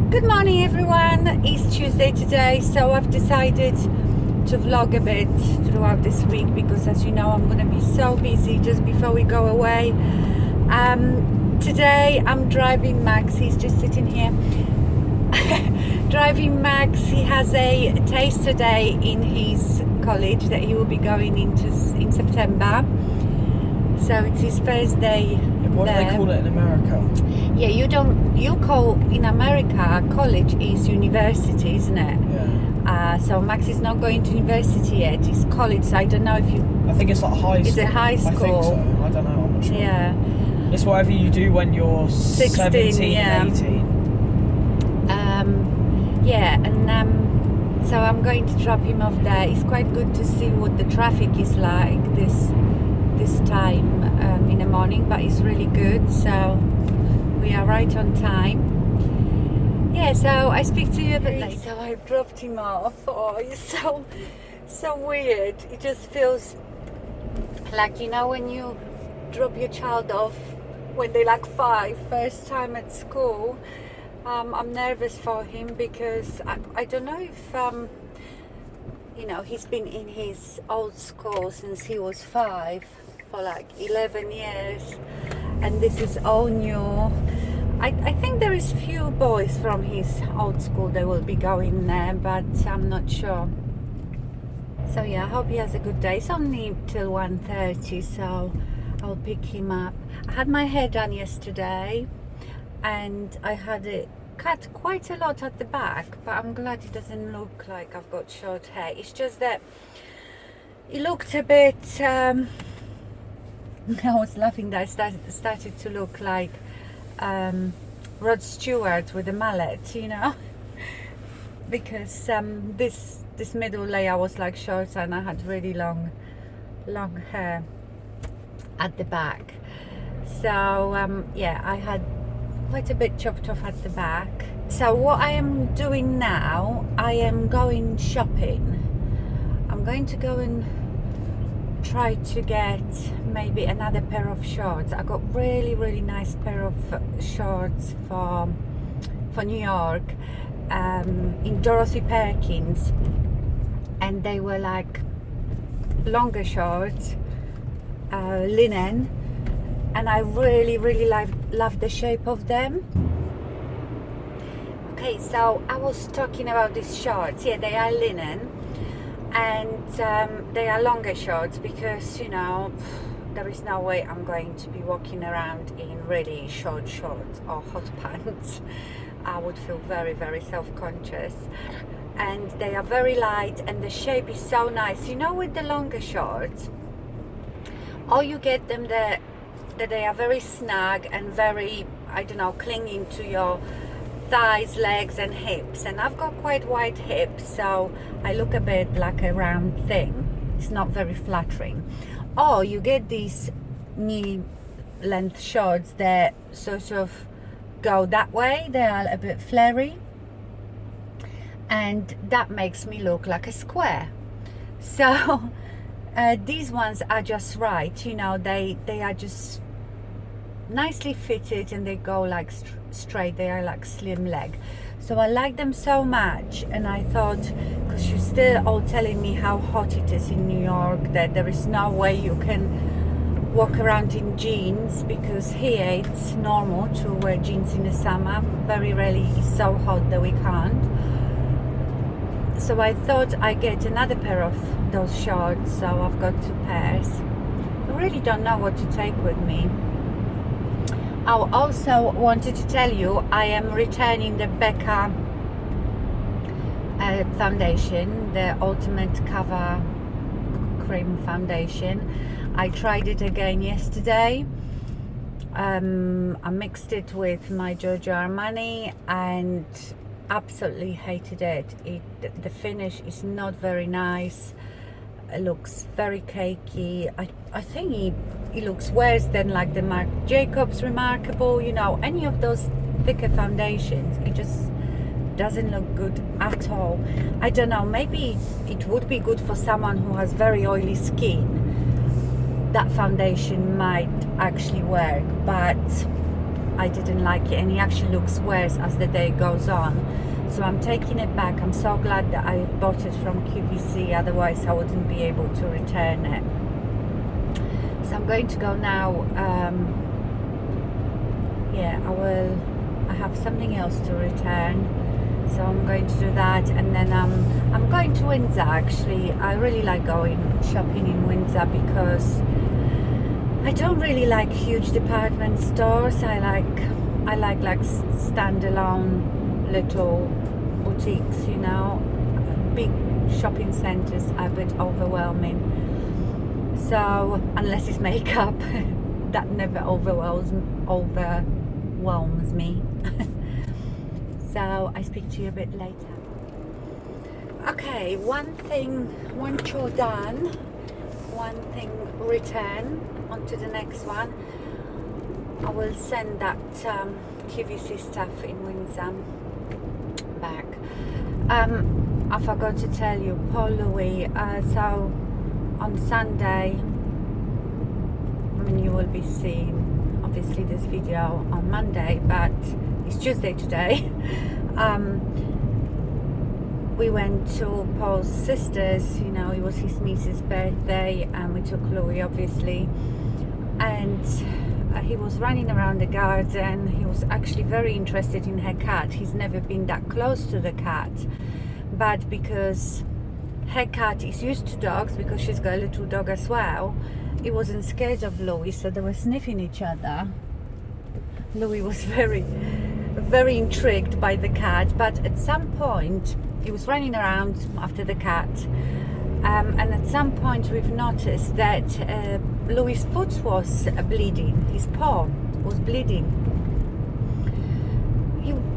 Good morning everyone, it's Tuesday today, so I've decided to vlog a bit throughout this week because, as you know, I'm going to be so busy just before we go away. Today I'm driving Max, he's just sitting here. Driving Max, he has a taster day in his college that he will be going into in September. So it's his first day. What do they call it in America? Yeah, you call in America college is university, isn't it? Yeah. So Max is not going to university yet, it's college. So I don't know if you... I think it's like high school. Is it high school? I think so. I don't know, I'm not sure. Yeah. It's whatever you do when you're 16, 17, yeah. 18. Yeah, and so I'm going to drop him off there. It's quite good to see what the traffic is like this time in the morning, but it's really good, so we are right on time. Yeah, so I speak to you a bit later. So I dropped him off. Oh, it's so weird. It just feels like, you know, when you drop your child off when they're like 5, first time at school. I'm nervous for him because I don't know if you know, he's been in his old school since he was 5 for like 11 years, and this is all new. I think there is few boys from his old school that will be going there, but I'm not sure. So yeah, I hope he has a good day. It's only till 1:30, so I'll pick him up. I had my hair done yesterday and I had it cut quite a lot at the back, but I'm glad it doesn't look like I've got short hair. It's just that it looked a bit I was laughing that I started to look like Rod Stewart with a mallet, you know. Because this middle layer was like short and I had really long hair at the back. So yeah, I had quite a bit chopped off at the back. So what I am doing now, I am going shopping. I'm going to go and try to get maybe another pair of shorts. I got really nice pair of shorts for New York in Dorothy Perkins, and they were like longer shorts, linen, and I really love the shape of them. Okay, so I was talking about these shorts. Yeah, they are linen, and they are longer shorts because, you know, there is no way I'm going to be walking around in really short shorts or hot pants. I would feel very self-conscious. And they are very light and the shape is so nice. You know, with the longer shorts, or you get them that they are very snug and very, I don't know, clinging to your thighs, legs and hips, and I've got quite wide hips, so I look a bit like a round thing. It's not very flattering. Or you get these knee length shorts that sort of go that way, they are a bit flary, and that makes me look like a square. So these ones are just right, you know, they are just nicely fitted and they go like straight. They are like slim leg, so I like them so much. And I thought, because you're still all telling me how hot it is in New York, that there is no way you can walk around in jeans, because here it's normal to wear jeans in the summer. Very rarely it's so hot that we can't. So I thought I'd get another pair of those shorts, so I've got 2 pairs. I really don't know what to take with me. I also wanted to tell you I am returning the Becca foundation, the Ultimate Cover Cream Foundation. I tried it again yesterday. I mixed it with my Giorgio Armani and absolutely hated it. The finish is not very nice. It looks very cakey. I think it looks worse than like the Marc Jacobs Remarkable, you know, any of those thicker foundations. It just doesn't look good at all. I don't know, maybe it would be good for someone who has very oily skin. That foundation might actually work, but I didn't like it, and it actually looks worse as the day goes on. So I'm taking it back. I'm so glad that I bought it from QVC, otherwise I wouldn't be able to return it. So I'm going to go now. Yeah, I have something else to return, so I'm going to do that, and then I'm going to Windsor. Actually, I really like going shopping in Windsor because I don't really like huge department stores. I like standalone little boutiques, you know. Big shopping centers are a bit overwhelming. So unless it's makeup, that never overwhelms me. So I speak to you a bit later. Okay, one chore done, one thing return. On to the next one. I will send that QVC stuff in Windsor back. I forgot to tell you, Paul Louis, so on Sunday, I mean, you will be seeing obviously this video on Monday, but it's Tuesday today. We went to Paul's sister's, you know, it was his niece's birthday, and we took Louis obviously, and he was running around the garden. He was actually very interested in her cat. He's never been that close to the cat, but because her cat is used to dogs, because she's got a little dog as well, he wasn't scared of Louis, so they were sniffing each other. Louis was very intrigued by the cat, but at some point he was running around after the cat, and at some point we've noticed that Louis' foot was bleeding. His paw was bleeding.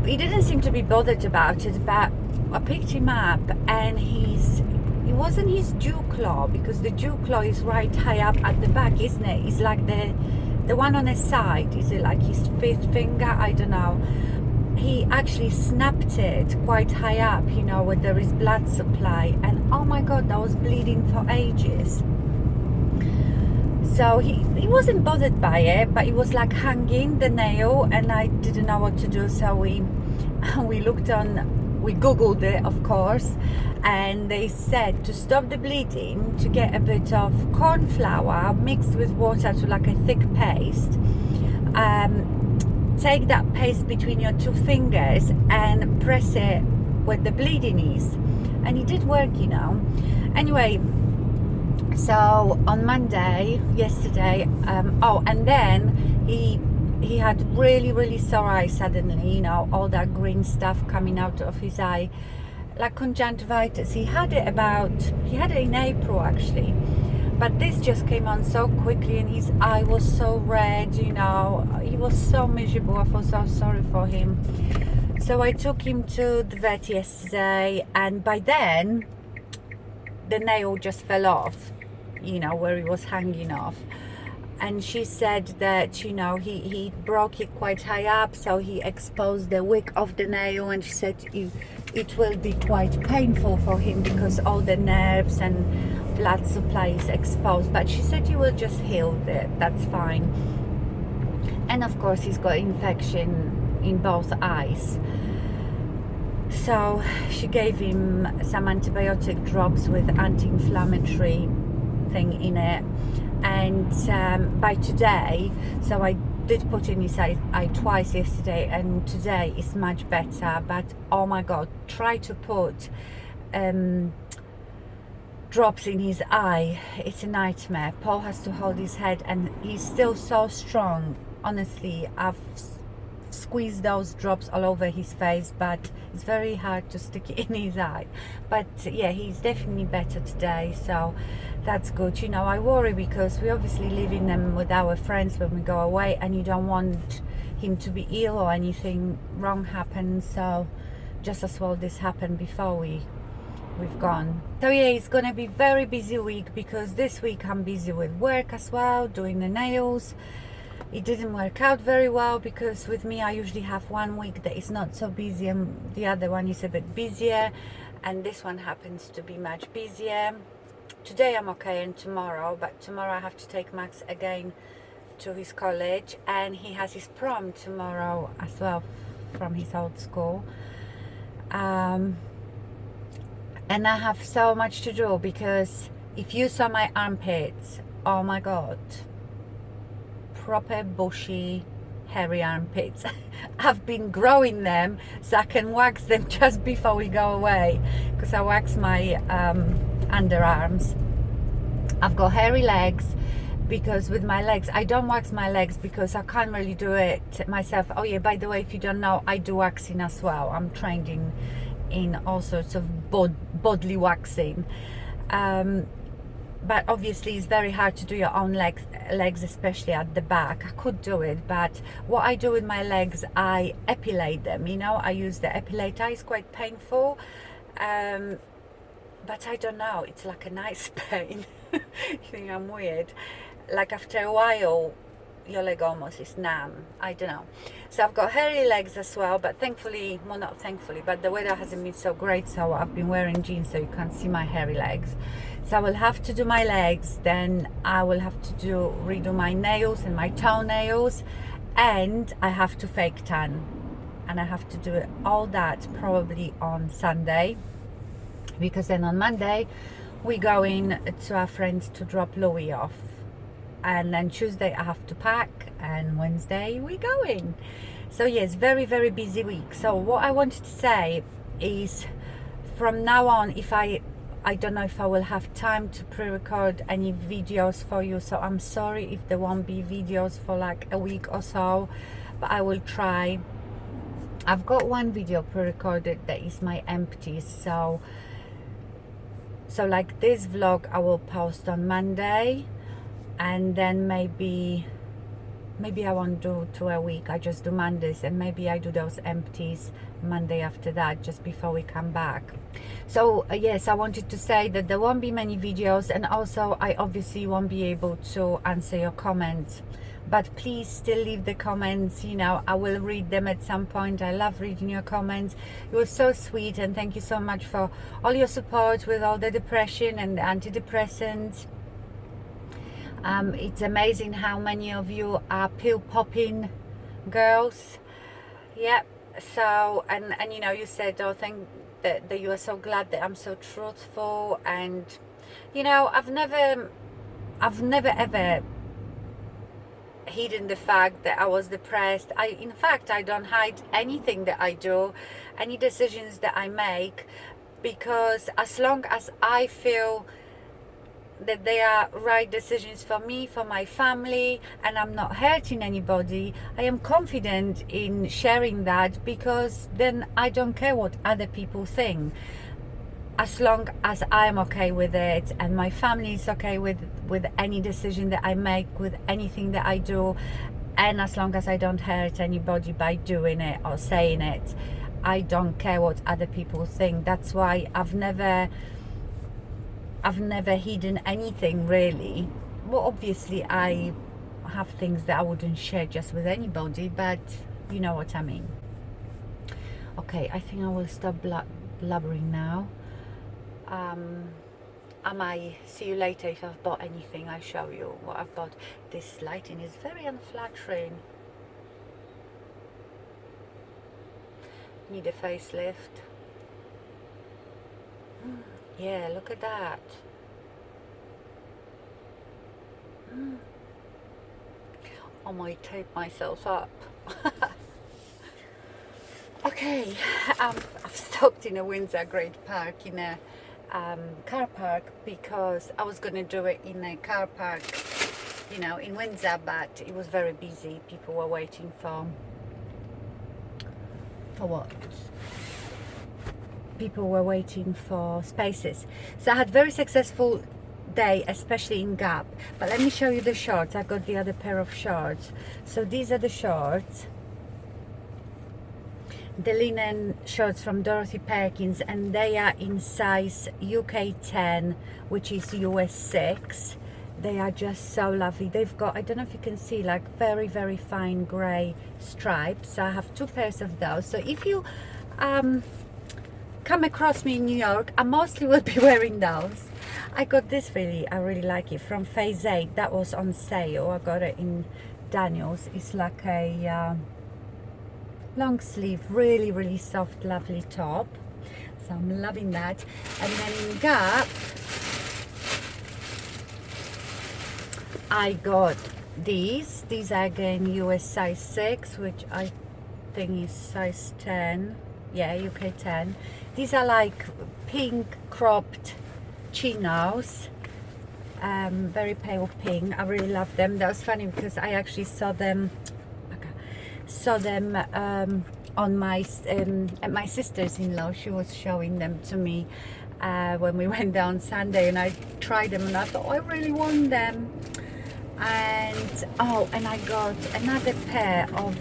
He didn't seem to be bothered about it, but I picked him up, and it wasn't his dew claw, because the dew claw is right high up at the back, isn't it? It's like the one on his side. Is it like his fifth finger? I don't know. He actually snapped it quite high up, you know, where there is blood supply, and oh my god, that was bleeding for ages. So he wasn't bothered by it, but he was like hanging the nail, and I didn't know what to do, so we googled it, of course, and they said to stop the bleeding, to get a bit of corn flour mixed with water to like a thick paste. Take that paste between your two fingers and press it where the bleeding is, and it did work, you know. Anyway, so on Monday, yesterday, and then he had really sore eyes suddenly, you know, all that green stuff coming out of his eye, like conjunctivitis. He had it in April actually, but this just came on so quickly, and his eye was so red, you know. He was so miserable. I felt so sorry for him. So I took him to the vet yesterday, and by then the nail just fell off, you know, where he was hanging off. And she said that, you know, he broke it quite high up, so he exposed the wick of the nail, and she said it will be quite painful for him because all the nerves and blood supply is exposed, but she said he will just heal it, that's fine. And of course he's got infection in both eyes, so she gave him some antibiotic drops with anti-inflammatory thing in it. And by today, so I did put in his eye twice yesterday, and today is much better. But oh my god, try to put drops in his eye, it's a nightmare. Paul has to hold his head, and he's still so strong. Honestly, I've squeezed those drops all over his face, but it's very hard to stick it in his eye. But yeah, he's definitely better today, so that's good. You know, I worry because we obviously live in them with our friends when we go away, and you don't want him to be ill or anything wrong happens, so just as well this happened before we've gone. So yeah, it's gonna be very busy week, because this week I'm busy with work as well, doing the nails. It didn't work out very well, because with me I usually have one week that is not so busy and the other one is a bit busier, and this one happens to be much busier. Today I'm okay, and tomorrow, but tomorrow I have to take Max again to his college, and he has his prom tomorrow as well from his old school. And I have so much to do, because if you saw my armpits, oh my god, proper bushy hairy armpits. I've been growing them so I can wax them just before we go away, because I wax my underarms. I've got hairy legs, because with my legs, I don't wax my legs because I can't really do it myself. Oh yeah, by the way, if you don't know, I do waxing as well. I'm trained in all sorts of bodily waxing. But obviously it's very hard to do your own legs, especially at the back. I could do it, but what I do with my legs, I epilate them, you know. I use the epilator. It's quite painful, but I don't know, it's like a nice pain. You think I'm weird? Like after a while your leg almost is numb. I don't know. So I've got hairy legs as well, but thankfully, well, not thankfully, but the weather hasn't been so great, so I've been wearing jeans so you can't see my hairy legs. So I will have to do my legs, then I will have to redo my nails and my toenails, and I have to fake tan, and I have to do all that probably on Sunday, because then on Monday we're going to our friends to drop Louis off, and then Tuesday I have to pack, and Wednesday we're going. So yes, very, very busy week. So what I wanted to say is, from now on, if I don't know if I will have time to pre-record any videos for you, so I'm sorry if there won't be videos for like a week or so, but I will try. I've got one video pre-recorded that is my empties, so like this vlog I will post on Monday, and then maybe I won't do 2 a week. I just do Mondays, and maybe I do those empties Monday after that, just before we come back. So yes, I wanted to say that there won't be many videos, and also I obviously won't be able to answer your comments, but please still leave the comments, you know. I will read them at some point. I love reading your comments. It was so sweet, and thank you so much for all your support with all the depression and the antidepressants. It's amazing how many of you are pill popping girls. Yep. So and you know, you said, oh, thank that you are so glad that I'm so truthful, and you know, I've never ever hidden the fact that I was depressed. In fact, I don't hide anything that I do, any decisions that I make, because as long as I feel that they are right decisions for me, for my family, and I'm not hurting anybody, I am confident in sharing that, because then I don't care what other people think, as long as I'm okay with it and my family is okay with any decision that I make, with anything that I do, and as long as I don't hurt anybody by doing it or saying it, I don't care what other people think. That's why I've never hidden anything, really. Well, obviously I have things that I wouldn't share just with anybody, but you know what I mean. Okay, I think I will stop blubbering now. I might see you later if I've bought anything. I'll show you what I've bought. This lighting is very unflattering. Need a facelift. Yeah, look at that. I might tape myself up. Okay, I've stopped in a Windsor Great Park, in a car park, because I was going to do it in a car park, you know, in Windsor, but it was very busy. People were waiting for what? People were waiting for spaces. So I had a very successful day, especially in Gap. But let me show you the shorts. I got the other pair of shorts. So these are the shorts, the linen shorts from Dorothy Perkins, and they are in size UK 10, which is US 6. They are just so lovely. They've got, I don't know if you can see, like very, very fine grey stripes. So I have 2 pairs of those. So if you come across me in New York, I mostly will be wearing those. I got this, I really like it, from Phase 8. That was on sale. I got it in Daniels. It's like a long sleeve, really soft, lovely top. So I'm loving that. And then in Gap, I got these. These are again US size 6, which I think is size 10. Yeah, UK 10. These are like pink cropped chinos. Very pale pink. I really love them. That was funny because I actually saw them on my at my sister's-in-law. She was showing them to me when we went down Sunday, and I tried them and I thought, oh, I really want them. And and I got another pair of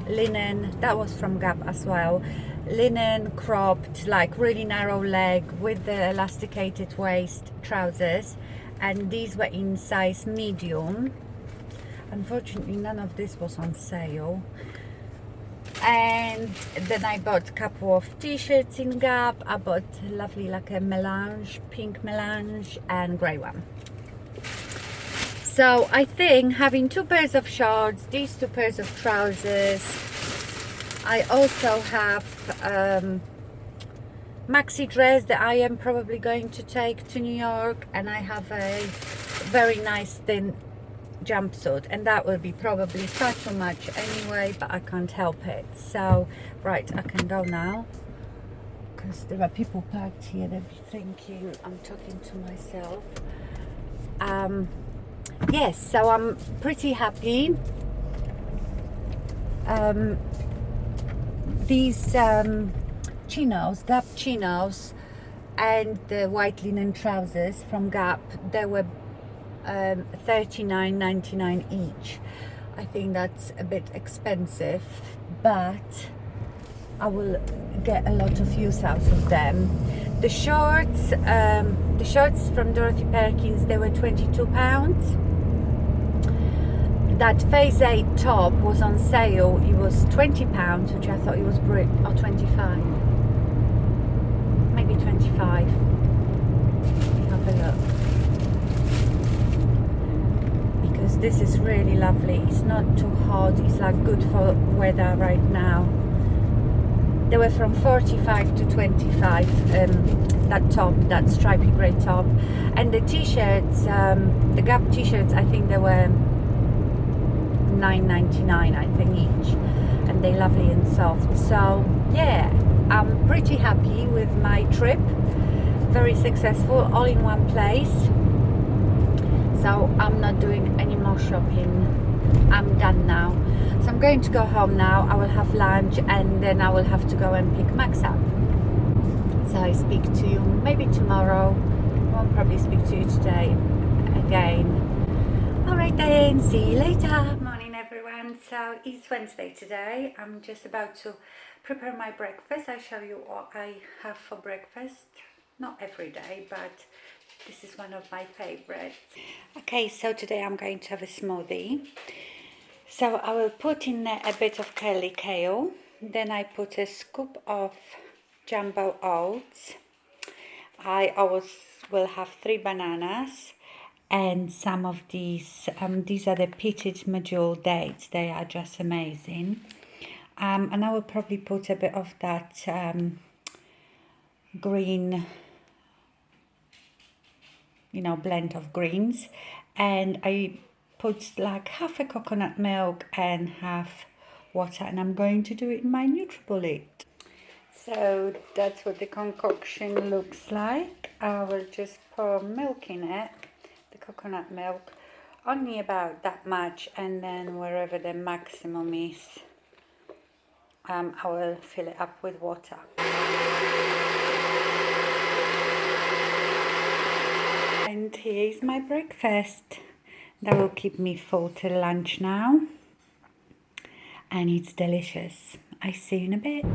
linen, that was from Gap as well, linen cropped, like really narrow leg with the elasticated waist trousers, and these were in size medium. Unfortunately, none of this was on sale. And then I bought a couple of t-shirts in Gap. I bought lovely, like a melange, pink melange, and grey one. So I think having 2 pairs of shorts, these 2 pairs of trousers. I also have maxi dress that I am probably going to take to New York, and I have a very nice thin jumpsuit, and that will be probably far too much anyway, but I can't help it. So right, I can go now because there are people parked here. They'll be thinking I'm talking to myself. Yes, so I'm pretty happy. These chinos, Gap chinos, and the white linen trousers from Gap, they were $39.99 each. I think that's a bit expensive, but I will get a lot of use out of them. The shorts from Dorothy Perkins, they were £22. That phase 8 top was on sale. It was £20, which I thought it was great, or 25, maybe 25. Let me have a look, because this is really lovely. It's not too hot. It's like good for weather right now. They were from 45 to 25. That top, that stripy grey top, and the t-shirts, the Gap t-shirts, I think they were $9.99, I think each, and they're lovely and soft. So yeah, I'm pretty happy with my trip. Very successful, all in one place. So I'm not doing any more shopping. I'm done now. So I'm going to go home now. I will have lunch, and then I will have to go and pick Max up. So I speak to you maybe tomorrow. I won't probably speak to you today again. Alright then, see you later. Morning everyone. So it's Wednesday today. I'm just about to prepare my breakfast. I'll show you what I have for breakfast. Not every day, but this is one of my favorites. Okay, so today I'm going to have a smoothie. So I will put in there a bit of curly kale. Then I put a scoop of jumbo oats. I always will have 3 bananas. And some of these are the pitted medjool dates. They are just amazing. And I will probably put a bit of that green, blend of greens. And I put like half a coconut milk and half water, and I'm going to do it in my NutriBullet. So that's what the concoction looks like. I will just pour milk in it. The coconut milk, only about that much, and then wherever the maximum is, I will fill it up with water. And here's my breakfast. That will keep me full till lunch now, and it's delicious. I see you in a bit.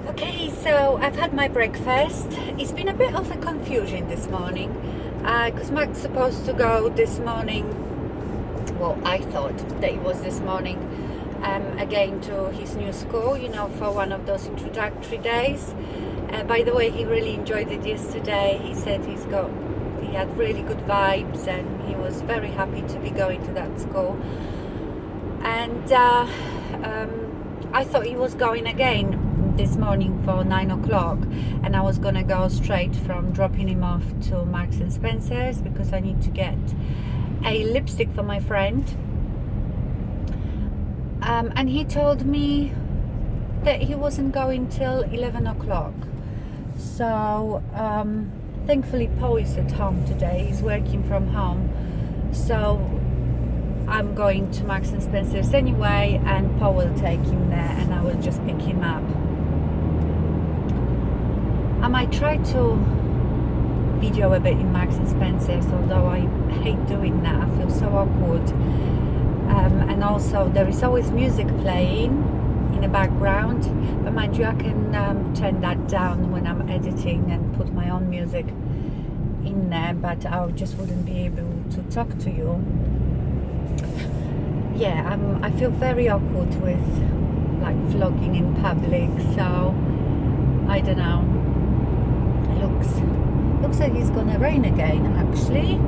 Okay, so I've had my breakfast. It's been a bit of a confusion this morning because Mark's supposed to go this morning. Well, I thought that it was this morning again to his new school, for one of those introductory days. By the way, he really enjoyed it yesterday. He said he he had really good vibes, and he was very happy to be going to that school. And I thought he was going again this morning for 9 o'clock, and I was gonna go straight from dropping him off to Marks and Spencer's because I need to get a lipstick for my friend. And he told me that he wasn't going till 11 o'clock. So thankfully Paul is at home today. He's working from home, so I'm going to Marks and Spencer's anyway, and Paul will take him there and I will just pick him up. I might try to video a bit in Marks and Spencer's, although I hate doing that. I feel so awkward. And also there is always music playing in the background, but mind you, I can turn that down when I'm editing and put my own music in there, but I just wouldn't be able to talk to you. Yeah, I feel very awkward with like vlogging in public, so I don't know. It looks like it's gonna rain again. Actually,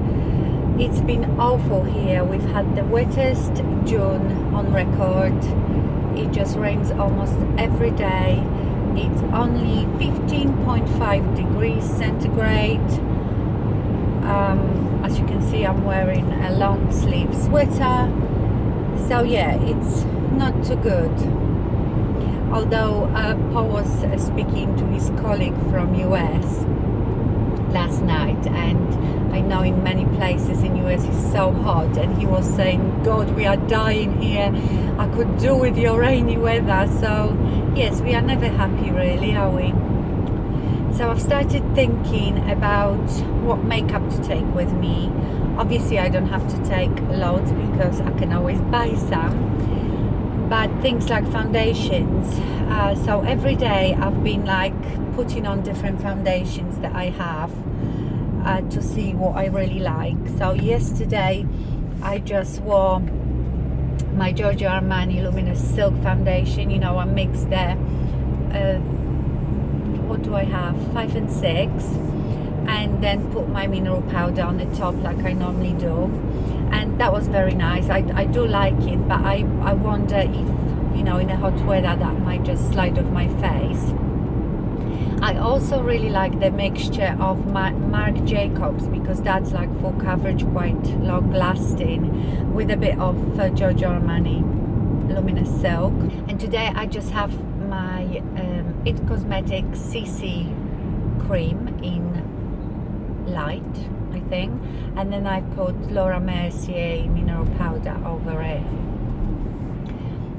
it's been awful here. We've had the wettest June on record. It just rains almost every day. It's only 15.5 degrees centigrade. As you can see, I'm wearing a long sleeve sweater. So yeah, it's not too good. Although Paul was speaking to his colleague from US last night, and I know in many places in US it's so hot, and he was saying, God, we are dying here. I could do with your rainy weather. So yes, we are never happy really, are we? So I've started thinking about what makeup to take with me. Obviously I don't have to take loads because I can always buy some, but things like foundations. So every day I've been like putting on different foundations that I have to see what I really like. So yesterday I just wore my Giorgio Armani Luminous Silk Foundation. You know, I mixed the what do I have, 5 and 6, and then put my mineral powder on the top like I normally do, and that was very nice. I do like it, but I wonder if, you know, in a hot weather that might just slide off my face. I also really like the mixture of Marc Jacobs, because that's like full coverage, quite long lasting, with a bit of Giorgio Armani Luminous Silk. And today I just have my It Cosmetics CC cream in light, I think, and then I put Laura Mercier mineral powder over it.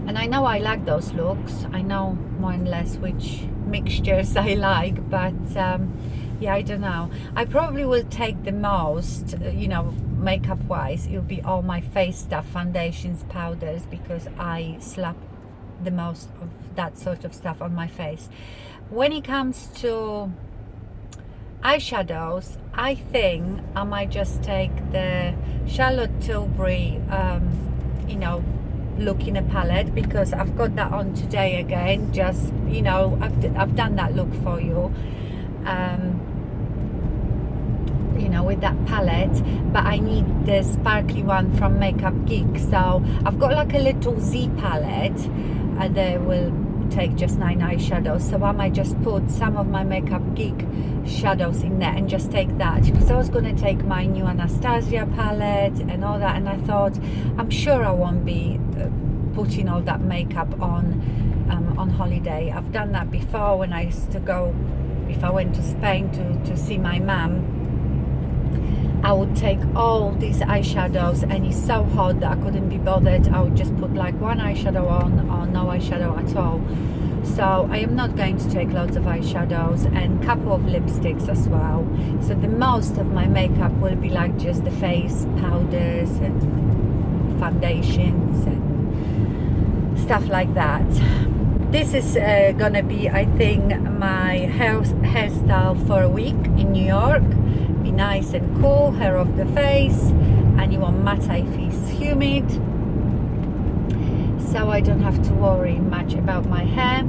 And I know I like those looks. I know more and less which mixtures I like, but yeah, I don't know. I probably will take the most, you know, makeup wise, it'll be all my face stuff, foundations, powders, because I slap the most of that sort of stuff on my face. When it comes to eyeshadows, I think I might just take the Charlotte Tilbury you know, look in a palette, because I've got that on today again. Just, you know, I've done that look for you, you know, with that palette, but I need the sparkly one from Makeup Geek. So I've got like a little Z palette, and they will take just 9 eyeshadows, so I might just put some of my Makeup Geek shadows in there and just take that, because I was going to take my new Anastasia palette and all that, and I thought I'm sure I won't be putting all that makeup on holiday. I've done that before when I used to go, if I went to Spain to see my mum. I would take all these eyeshadows, and it's so hot that I couldn't be bothered. I would just put like one eyeshadow on or no eyeshadow at all. So I am not going to take loads of eyeshadows, and a couple of lipsticks as well. So the most of my makeup will be like just the face powders and foundations and stuff like that. This is gonna be, I think, my hairstyle for a week in New York. Be nice and cool, hair off the face, and you want matte if it's humid, so I don't have to worry much about my hair.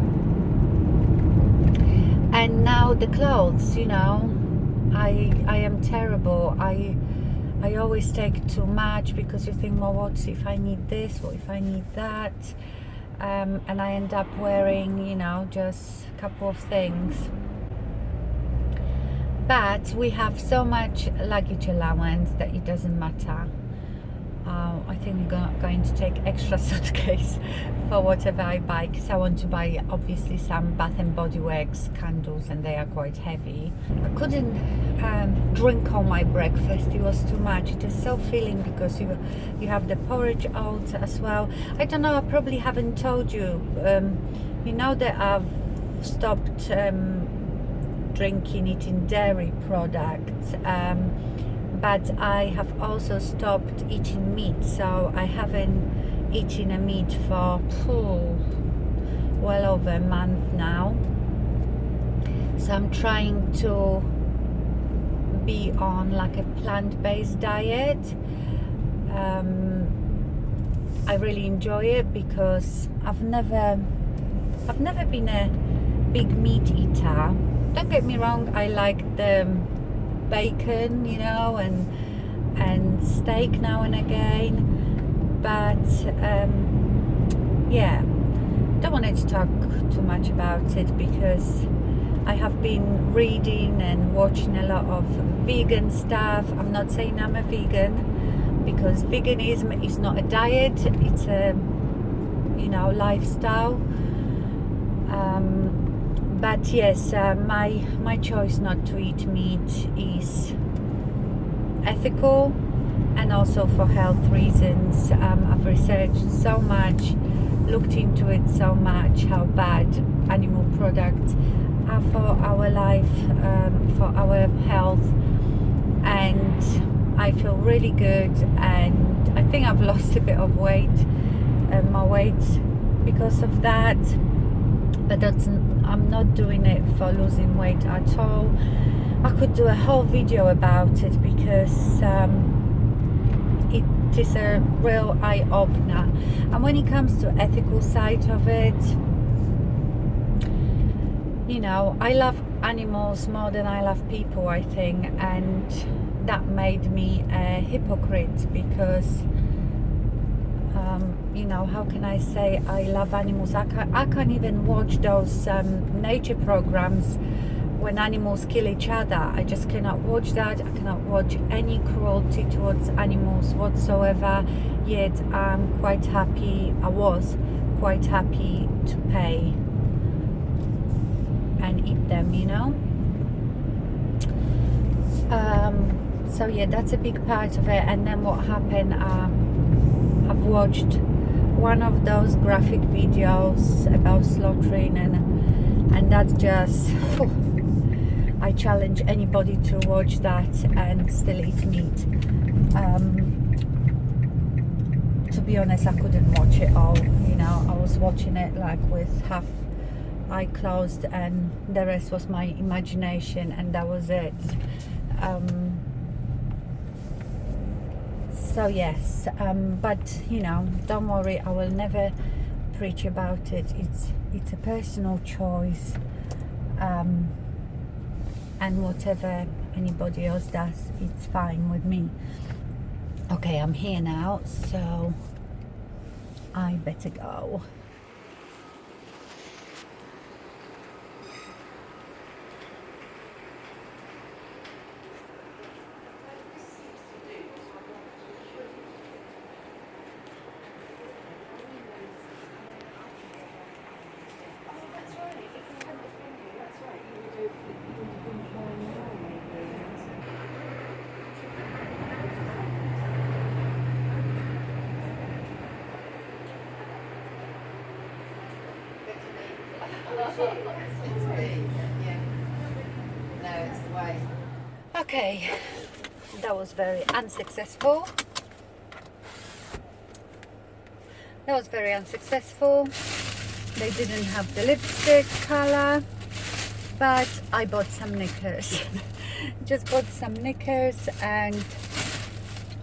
And now the clothes, you know, I am terrible. I always take too much because you think, well, what if I need this, what if I need that, and I end up wearing, you know, just a couple of things. But we have so much luggage allowance that it doesn't matter. I think we're going to take extra suitcase for whatever I buy, because I want to buy obviously some Bath and Body Works candles, and they are quite heavy. I couldn't drink all my breakfast, it was too much. It is so filling because you have the porridge oats as well. I don't know, I probably haven't told you, you know that I've stopped eating dairy products, but I have also stopped eating meat, so I haven't eaten a meat for well over a month now. So I'm trying to be on like a plant-based diet. I really enjoy it because I've never been a big meat eater. Don't get me wrong, I like the bacon, you know, and steak now and again, but yeah, don't want to talk too much about it because I have been reading and watching a lot of vegan stuff. I'm not saying I'm a vegan, because veganism is not a diet, it's a, you know, lifestyle. But yes, my choice not to eat meat is ethical and also for health reasons. I've researched so much, looked into it so much, how bad animal products are for our life, for our health, and I feel really good, and I think I've lost a bit of weight, my weight because of that. But I'm not doing it for losing weight at all. I could do a whole video about it because it is a real eye-opener. And when it comes to ethical side of it, you know, I love animals more than I love people, I think, and that made me a hypocrite because you know, how can I say I love animals? I can't even watch those nature programs when animals kill each other. I just cannot watch that. I cannot watch any cruelty towards animals whatsoever. Yet I'm quite happy, I was quite happy to pay and eat them, you know. So yeah, that's a big part of it. And then what happened, I've watched one of those graphic videos about slaughtering, and that's just I challenge anybody to watch that and still eat meat. To be honest, I couldn't watch it all, you know. I was watching it like with half eye closed, and the rest was my imagination, and that was it. So yes, but you know, don't worry, I will never preach about it. It's a personal choice, and whatever anybody else does, it's fine with me. Okay, I'm here now, so I better go. Okay, that was very unsuccessful. They didn't have the lipstick color, but I bought some knickers. Just bought some knickers and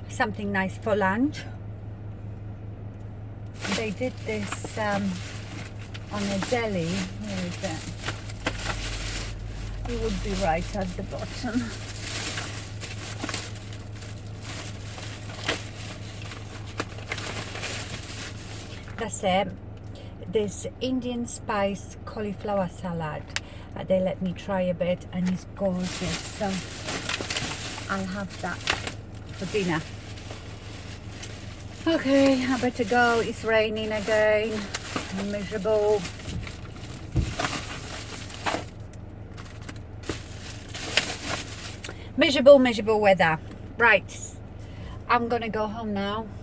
something nice for lunch. They did this on a deli. Where is it? It would be right at the bottom. delicacy, this Indian spice cauliflower salad. They let me try a bit and it's gorgeous, so I'll have that for dinner. Okay, I better go. It's raining again. Miserable. Miserable weather. Right, I'm gonna go home now.